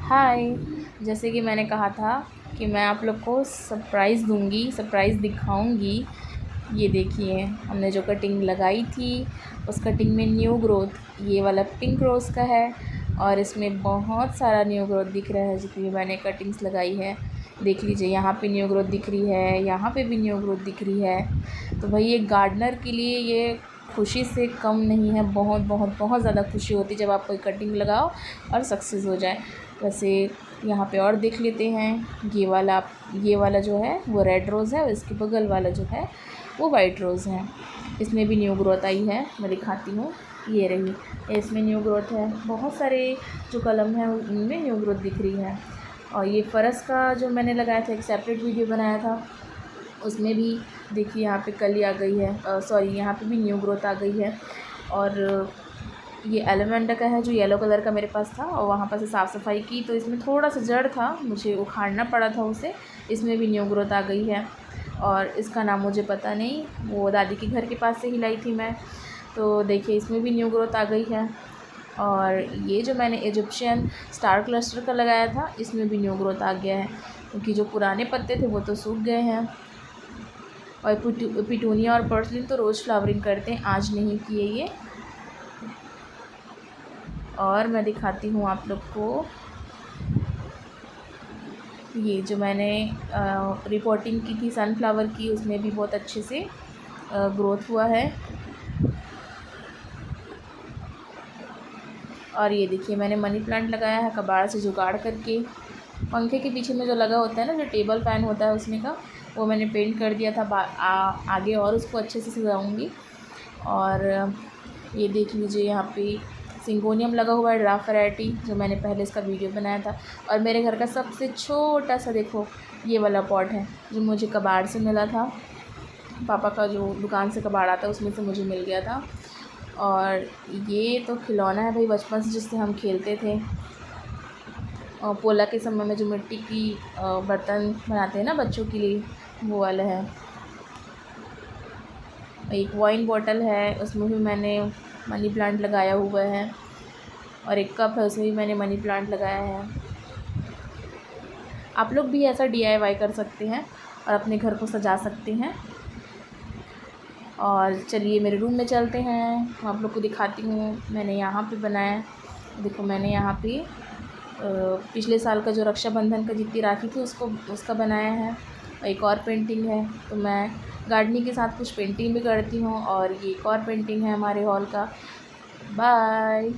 हाय। जैसे कि मैंने कहा था कि मैं आप लोग को सरप्राइज़ दूंगी, सरप्राइज़ दिखाऊंगी। ये देखिए, हमने जो कटिंग लगाई थी उस कटिंग में न्यू ग्रोथ ये वाला पिंक रोज़ का है और इसमें बहुत सारा न्यू ग्रोथ दिख रहा है जितनी मैंने कटिंग्स लगाई है। देख लीजिए, यहाँ पे न्यू ग्रोथ दिख रही है, यहाँ पे भी न्यू ग्रोथ दिख रही है। तो भाई, एक गार्डनर के लिए ये खुशी से कम नहीं है। बहुत बहुत बहुत ज़्यादा खुशी होती है जब आप कोई कटिंग लगाओ और सक्सेस हो जाए। वैसे यहाँ पे और देख लेते हैं। ये वाला जो है वो रेड रोज़ है और इसके बगल वाला जो है वो वाइट रोज़ है। इसमें भी न्यू ग्रोथ आई है, मैं दिखाती हूँ। ये रही, इसमें न्यू ग्रोथ है। बहुत सारे जो कलम है उनमें न्यू ग्रोथ दिख रही है। और ये फ़रस का जो मैंने लगाया था, एक सेपरेट वीडियो बनाया था, उसमें भी देखिए यहाँ पे कली आ गई है। सॉरी, यहाँ पे भी न्यू ग्रोथ आ गई है। और ये एलोवेंडा का है जो येलो कलर का मेरे पास था और वहाँ पर से साफ़ सफाई की तो इसमें थोड़ा सा जड़ था, मुझे उखाड़ना पड़ा था उसे। इसमें भी न्यू ग्रोथ आ गई है और इसका नाम मुझे पता नहीं, वो दादी के घर के पास से ही लाई थी मैं। तो देखिए, इसमें भी न्यू ग्रोथ आ गई है। और ये जो मैंने इजिप्शियन स्टार क्लस्टर का लगाया था इसमें भी न्यू ग्रोथ आ गया है, क्योंकि जो पुराने पत्ते थे वो तो सूख गए हैं। और पिटूनिया और पर्सलिन तो रोज़ फ्लावरिंग करते हैं, आज नहीं किए ये। और मैं दिखाती हूँ आप लोग को, ये जो मैंने रिपोर्टिंग की थी सनफ्लावर की, उसमें भी बहुत अच्छे से ग्रोथ हुआ है। और ये देखिए, मैंने मनी प्लांट लगाया है कबाड़ से जुगाड़ करके। पंखे के पीछे में जो लगा होता है ना, जो टेबल फैन होता है उसमें का, वो मैंने पेंट कर दिया था। आगे और उसको अच्छे से सजाऊंगी। और ये देख लीजिए, यहाँ पे सिंगोनियम लगा हुआ है, ड्राफ्ट वैरायटी, जो मैंने पहले इसका वीडियो बनाया था। और मेरे घर का सबसे छोटा सा देखो, ये वाला पॉट है जो मुझे कबाड़ से मिला था। पापा का जो दुकान से कबाड़ आता है उसमें से मुझे मिल गया था। और ये तो खिलौना है भाई, बचपन से जिससे हम खेलते थे। और पोला के समय में जो मिट्टी की बर्तन बनाते हैं ना बच्चों के लिए, वो वाला है। एक वाइन बॉटल है, उसमें भी मैंने मनी प्लांट लगाया हुआ है। और एक कप है, उसमें भी मैंने मनी प्लांट लगाया है। आप लोग भी ऐसा DIY कर सकते हैं और अपने घर को सजा सकते हैं। और चलिए मेरे रूम में चलते हैं, मैं आप लोग को दिखाती हूँ मैंने यहाँ पे बनाया। देखो, मैंने यहाँ पे पिछले साल का जो रक्षाबंधन का जितनी राखी थी उसका बनाया है। एक और पेंटिंग है। तो मैं गार्डनिंग के साथ कुछ पेंटिंग भी करती हूँ। और ये एक और पेंटिंग है हमारे हॉल का। बाय।